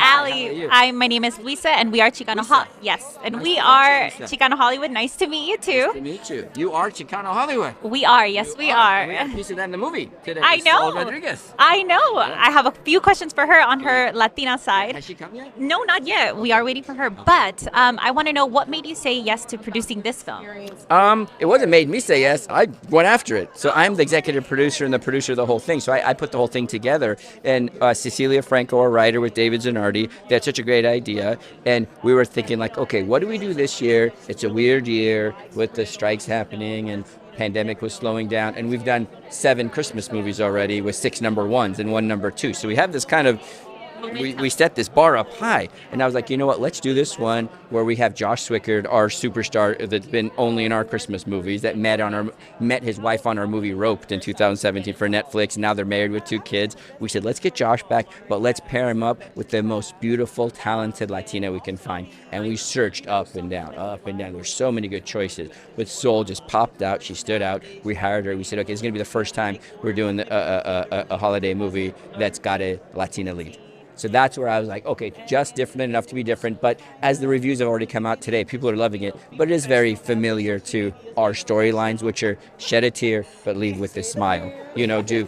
Ali. My name is Luisa, and we are Chicano Yes, and Nice we to meet you, are Luisa. Chicano Hollywood. Nice to meet you Nice to too. meet you. You are Chicano Hollywood. We are. Yes, we And we got a are. piece of that in the movie today. I with Luisa know. Rodriguez. I know. Yeah. I have a few questions for her on her Latina side. Has she come yet? No, not yet. We are waiting for her. But I want to know what made you say yes to producing this film. It wasn't made me say yes. I went after it. So I'm the executive producer and the producer of the whole thing. So I put the whole thing together. And Cecilia Franco, our writer with David Zanardi, they had such a great idea. And we were thinking like, okay, what do we do this year? It's a weird year with the strikes happening and pandemic was slowing down. And we've done 7 Christmas movies already with 6 number ones and 1 number 2. So we have this kind of we set this bar up high, and I was like, you know what, let's do this one where we have Josh Swickard, our superstar that's been only in our Christmas movies, that met his wife on our movie Roped in 2017 for Netflix. Now they're married with 2 kids. We said, let's get Josh back, but let's pair him up with the most beautiful, talented Latina we can find. And we searched up and down. There's so many good choices. But Sol just popped out. She stood out. We hired her. We said, okay, it's going to be the first time we're doing a holiday movie that's got a Latina lead. So that's where I was like, okay, just different enough to be different. But as the reviews have already come out today, people are loving it. But it is very familiar to our storylines, which are shed a tear, but leave with a smile. You know, do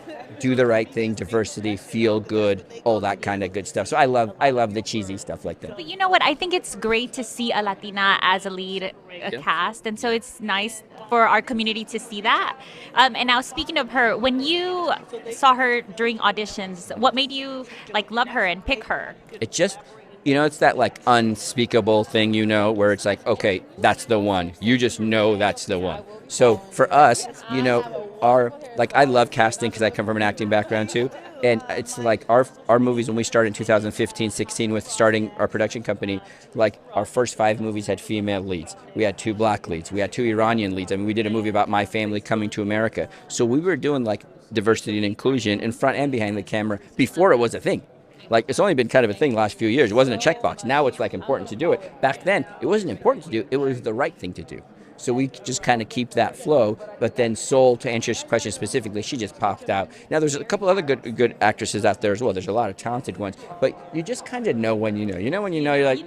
the right thing, diversity, feel good, all that kind of good stuff. So I love the cheesy stuff like that. But you know what? I think it's great to see a Latina as a lead cast, and so it's nice for our community to see that. And now, speaking of her, when you saw her during auditions, what made you like love her and pick her? It just, it's that like unspeakable thing, where it's like, okay, that's the one. You just know that's the one. So for us, I love casting because I come from an acting background too. And it's like our movies, when we started in 2015, 16 with starting our production company, like our first 5 movies had female leads. We had 2 black leads. We had 2 Iranian leads. I mean, we did a movie about my family coming to America. So we were doing like diversity and inclusion in front and behind the camera before it was a thing. Like, it's only been kind of a thing the last few years. It wasn't a checkbox. Now it's like important to do it. Back then, it wasn't important to do. It was the right thing to do. So we just kind of keep that flow. But then Sol, to answer your question specifically, she just popped out. Now, there's a couple other good actresses out there as well. There's a lot of talented ones. But you just kind of know when you know. You know when you know, you're like,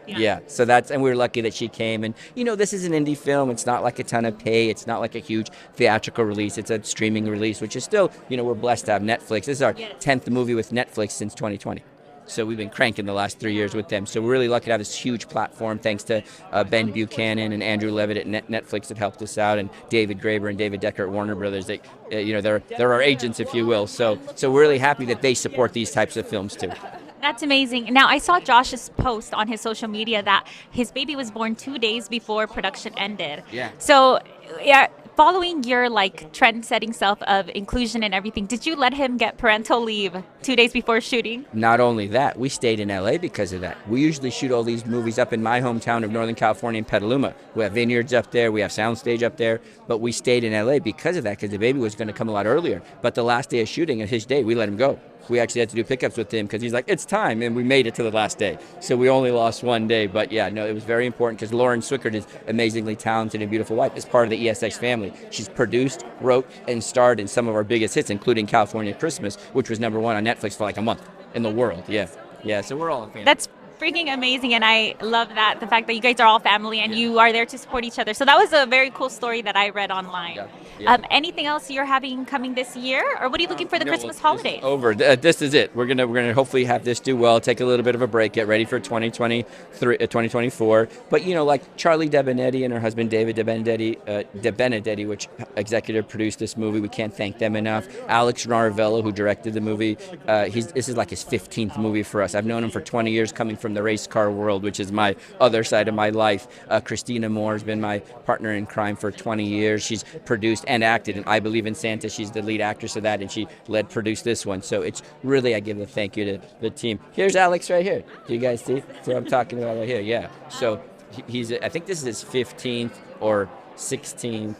Yeah. So and we were lucky that she came. And, this is an indie film. It's not like a ton of pay. It's not like a huge theatrical release. It's a streaming release, which is still, we're blessed to have Netflix. This is our 10th movie with Netflix since 2020. So we've been cranking the last 3 years with them. So we're really lucky to have this huge platform, thanks to Ben Buchanan and Andrew Levitt at Netflix that helped us out, and David Graeber and David Decker at Warner Brothers. They're our agents, if you will. So we're really happy that they support these types of films too. That's amazing. Now, I saw Josh's post on his social media that his baby was born 2 days before production ended. Yeah. So, following your trend-setting self of inclusion and everything, did you let him get parental leave 2 days before shooting? Not only that, we stayed in LA because of that. We usually shoot all these movies up in my hometown of Northern California in Petaluma. We have Vineyards up there, we have Soundstage up there, but we stayed in LA because of that, because the baby was going to come a lot earlier. But the last day of shooting, at his day, we let him go. We actually had to do pickups with him because he's like, it's time, and we made it to the last day. So we only lost 1 day, but yeah, no, it was very important because Lauren Swickard is amazingly talented and beautiful wife. As part of the ESX family, she's produced, wrote, and starred in some of our biggest hits, including California Christmas, which was number 1 on Netflix for like a month in the world. Yeah. So we're all a fan. That's freaking amazing, and I love the fact that you guys are all family and you are there to support each other. So that was a very cool story that I read online. Yeah. Anything else you're having coming this year, or what are you looking for the Christmas holidays? Over. This is it. We're gonna hopefully have this do well. Take a little bit of a break. Get ready for 2024. But like Charlie DeBenedetti and her husband David DeBenedetti, which executive produced this movie. We can't thank them enough. Alex Narvello, who directed the movie. This is like his 15th movie for us. I've known him for 20 years, coming from the race car world, which is my other side of my life. Christina Moore has been my partner in crime for 20 years. She's produced and acted in I Believe in Santa. She's the lead actress of that, and she produced this one. So it's really, I give a thank you to the team. Here's Alex right here. Do you guys see? So I'm talking about right here. Yeah. So he's, I think this is his 15th or 16th.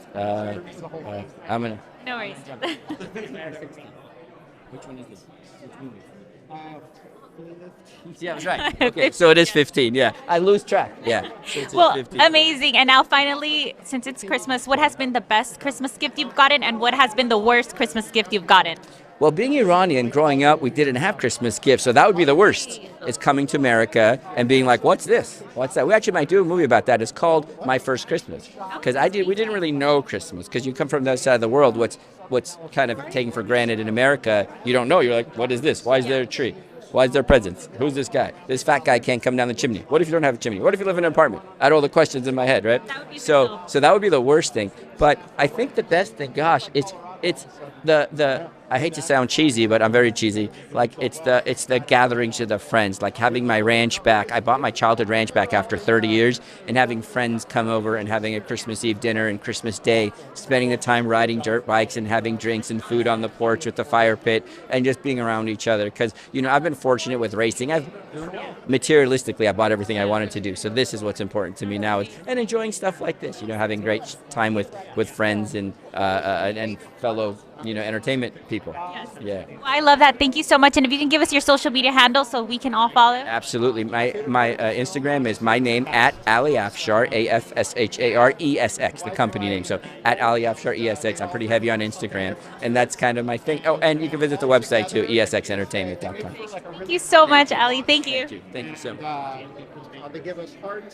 I'm gonna. No worries. Which one is this? Which movie? Yeah, that's right. Okay, so it is 15. Yeah, I lose track. Yeah. So well, 15. Amazing. And now, finally, since it's Christmas, what has been the best Christmas gift you've gotten, and what has been the worst Christmas gift you've gotten? Well, being Iranian, growing up, we didn't have Christmas gifts, so that would be the worst. It's coming to America and being like, "What's this? What's that?" We actually might do a movie about that. It's called My First Christmas, because we didn't really know Christmas, because you come from the other side of the world. What's kind of taken for granted in America, you don't know. You're like, "What is this? Why is there a tree? Why is there presents? Who's this guy? This fat guy can't come down the chimney. What if you don't have a chimney? What if you live in an apartment?" I had all the questions in my head, right? So that would be the worst thing. But I think the best thing, gosh, it's the I hate to sound cheesy, but I'm very cheesy. Like it's the gatherings of the friends, like having my ranch back. I bought my childhood ranch back after 30 years, and having friends come over and having a Christmas Eve dinner and Christmas Day, spending the time riding dirt bikes and having drinks and food on the porch with the fire pit, and just being around each other. Because I've been fortunate with racing. Materialistically, I bought everything I wanted to do. So this is what's important to me now, and enjoying stuff like this. Having great time with friends and fellow entertainment people. Yes. Yeah. Well, I love that. Thank you so much. And if you can give us your social media handle so we can all follow. Absolutely. My Instagram is my name at Ali Afshar, AFSHARESX, the company name. So at Ali Afshar ESX. I'm pretty heavy on Instagram, and that's kind of my thing. Oh, and you can visit the website too, esxentertainment.com. Thank you so much, Ali. Thank you. Thank you so much.